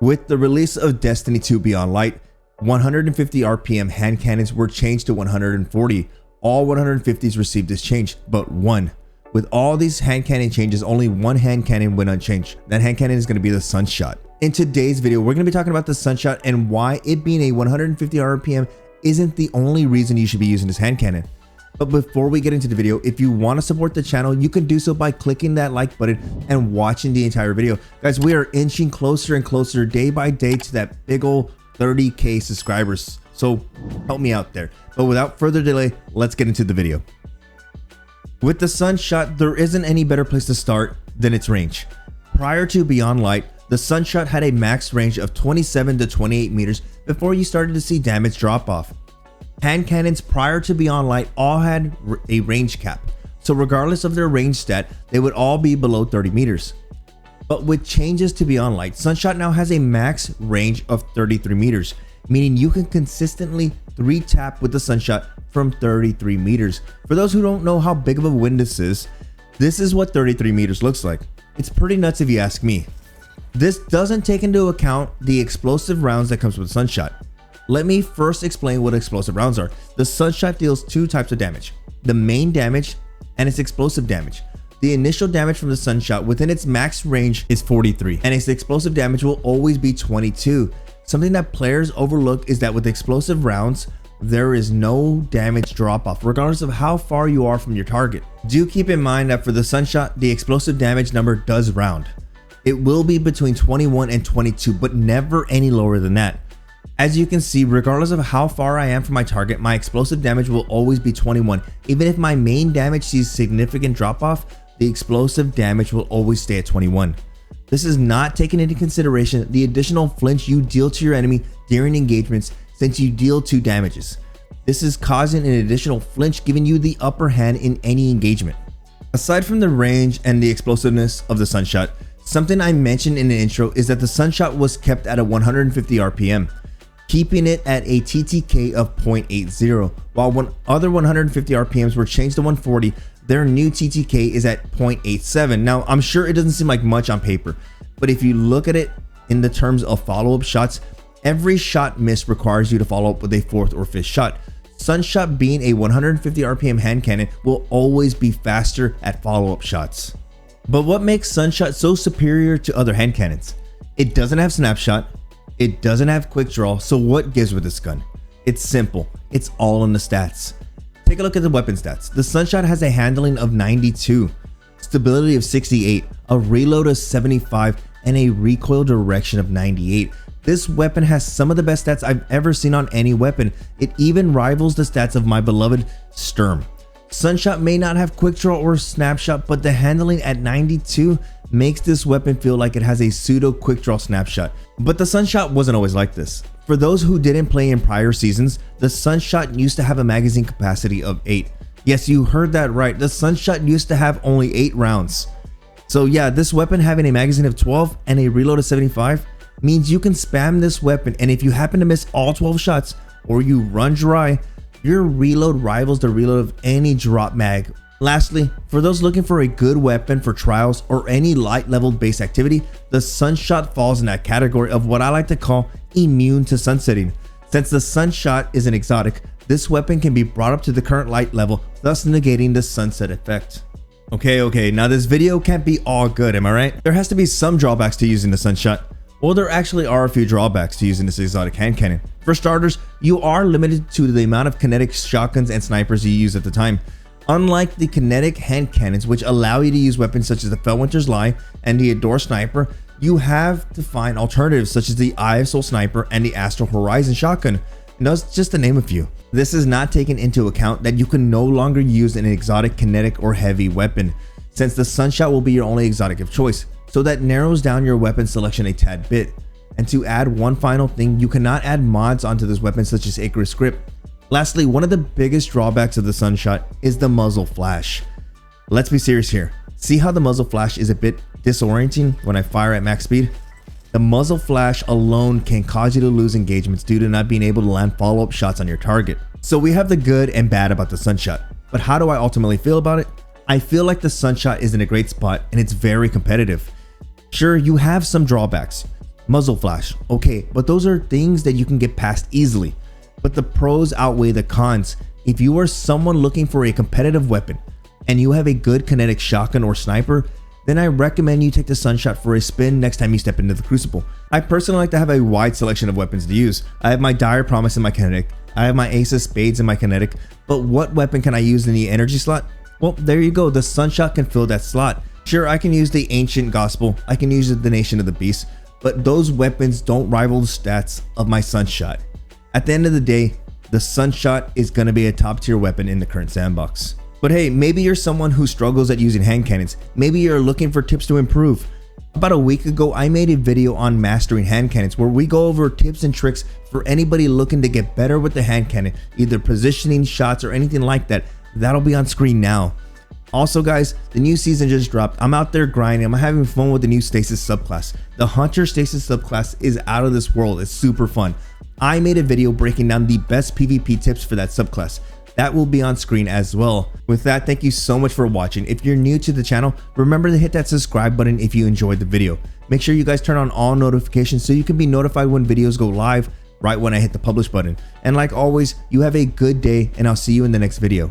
With the release of Destiny 2 Beyond Light, 150 RPM hand cannons were changed to 140. All 150s received this change, but one. With all these hand cannon changes, only one hand cannon went unchanged. That hand cannon is going to be the Sunshot. In today's video, we're going to be talking about the Sunshot and why it being a 150 RPM isn't the only reason you should be using this hand cannon. But before we get into the video, if you want to support the channel, you can do so by clicking that like button and watching the entire video. Guys, we are inching closer and closer day by day to that big ol' 30K subscribers. So help me out there. But without further delay, let's get into the video. With the Sunshot, there isn't any better place to start than its range. Prior to Beyond Light, the Sunshot had a max range of 27 to 28 meters before you started to see damage drop off. Hand cannons prior to Beyond Light all had a range cap, so regardless of their range stat, they would all be below 30 meters. But with changes to Beyond Light, Sunshot now has a max range of 33 meters, meaning you can consistently 3-tap with the Sunshot from 33 meters. For those who don't know how big of a win this is what 33 meters looks like. It's pretty nuts if you ask me. This doesn't take into account the explosive rounds that comes with Sunshot. Let me first explain what explosive rounds are. The Sunshot deals two types of damage: the main damage and its explosive damage. The initial damage from the Sunshot within its max range is 43, and its explosive damage will always be 22. Something that players overlook is that with explosive rounds, there is no damage drop off regardless of how far you are from your target. Do keep in mind that for the Sunshot, the explosive damage number does round. It will be between 21 and 22, but never any lower than that. As you can see, regardless of how far I am from my target, my explosive damage will always be 21. Even if my main damage sees significant drop off, the explosive damage will always stay at 21. This is not taking into consideration the additional flinch you deal to your enemy during engagements, since you deal 2 damages. This is causing an additional flinch, giving you the upper hand in any engagement. Aside from the range and the explosiveness of the Sunshot, something I mentioned in the intro is that the Sunshot was kept at a 150 RPM, keeping it at a TTK of 0.80. While other 150 RPMs were changed to 140, their new TTK is at 0.87. Now, I'm sure it doesn't seem like much on paper, but if you look at it in the terms of follow-up shots, every shot missed requires you to follow up with a 4th or 5th shot. Sunshot, being a 150 RPM hand cannon, will always be faster at follow-up shots. But what makes Sunshot so superior to other hand cannons? It doesn't have snapshot, it doesn't have quick draw, so what gives with this gun? It's simple, it's all in the stats. Take a look at the weapon stats. The Sunshot has a handling of 92, stability of 68, a reload of 75, and a recoil direction of 98. This weapon has some of the best stats I've ever seen on any weapon. It even rivals the stats of my beloved Sturm. Sunshot may not have quick draw or snapshot, but the handling at 92 makes this weapon feel like it has a pseudo quick draw snapshot. But the Sunshot wasn't always like this. For those who didn't play in prior seasons, the Sunshot used to have a magazine capacity of 8. Yes, you heard that right. The Sunshot used to have only 8 rounds. So yeah, this weapon having a magazine of 12 and a reload of 75 means you can spam this weapon, and if you happen to miss all 12 shots or you run dry, your reload rivals the reload of any drop mag. Lastly, for those looking for a good weapon for trials or any light leveled base activity, the Sunshot falls in that category of what I like to call immune to sunsetting. Since the Sunshot is an exotic, this weapon can be brought up to the current light level, thus negating the sunset effect. Okay, now this video can't be all good, am I right? There has to be some drawbacks to using the Sunshot. Well, there actually are a few drawbacks to using this exotic hand cannon. For starters, you are limited to the amount of kinetic shotguns and snipers you use at the time. Unlike the kinetic hand cannons, which allow you to use weapons such as the Felwinter's Lie and the Adore Sniper, you have to find alternatives such as the Eye of Soul Sniper and the Astral Horizon shotgun. And that's just to name a few. This is not taking into account that you can no longer use an exotic kinetic or heavy weapon, since the Sunshot will be your only exotic of choice. So that narrows down your weapon selection a tad bit. And to add one final thing, you cannot add mods onto this weapon such as Icarus Grip. Lastly, one of the biggest drawbacks of the Sunshot is the muzzle flash. Let's be serious here. See how the muzzle flash is a bit disorienting when I fire at max speed? The muzzle flash alone can cause you to lose engagements due to not being able to land follow-up shots on your target. So we have the good and bad about the Sunshot, but how do I ultimately feel about it? I feel like the Sunshot is in a great spot and it's very competitive. Sure, you have some drawbacks. muzzle flash. Okay, but those are things that you can get past easily. But the pros outweigh the cons. If you are someone looking for a competitive weapon and you have a good kinetic shotgun or sniper, then I recommend you take the Sunshot for a spin next time you step into the Crucible. I personally like to have a wide selection of weapons to use. I have my Dire Promise in my kinetic, I have my Ace of Spades in my kinetic, but what weapon can I use in the energy slot? Well, there you go, the Sunshot can fill that slot. Sure, I can use the Ancient Gospel, I can use the Nation of the Beast, but those weapons don't rival the stats of my Sunshot. At the end of the day, the Sunshot is going to be a top tier weapon in the current sandbox. But hey, maybe you're someone who struggles at using hand cannons. Maybe you're looking for tips to improve. About a week ago, I made a video on mastering hand cannons where we go over tips and tricks for anybody looking to get better with the hand cannon, either positioning, shots, or anything like that. That'll be on screen now. Also guys, the new season just dropped. I'm out there grinding, I'm having fun with the new Stasis subclass. The Hunter Stasis subclass is out of this world, it's super fun. I made a video breaking down the best PvP tips for that subclass. That will be on screen as well. With that, thank you so much for watching. If you're new to the channel, remember to hit that subscribe button if you enjoyed the video. Make sure you guys turn on all notifications so you can be notified when videos go live right when I hit the publish button. And like always, you have a good day and I'll see you in the next video.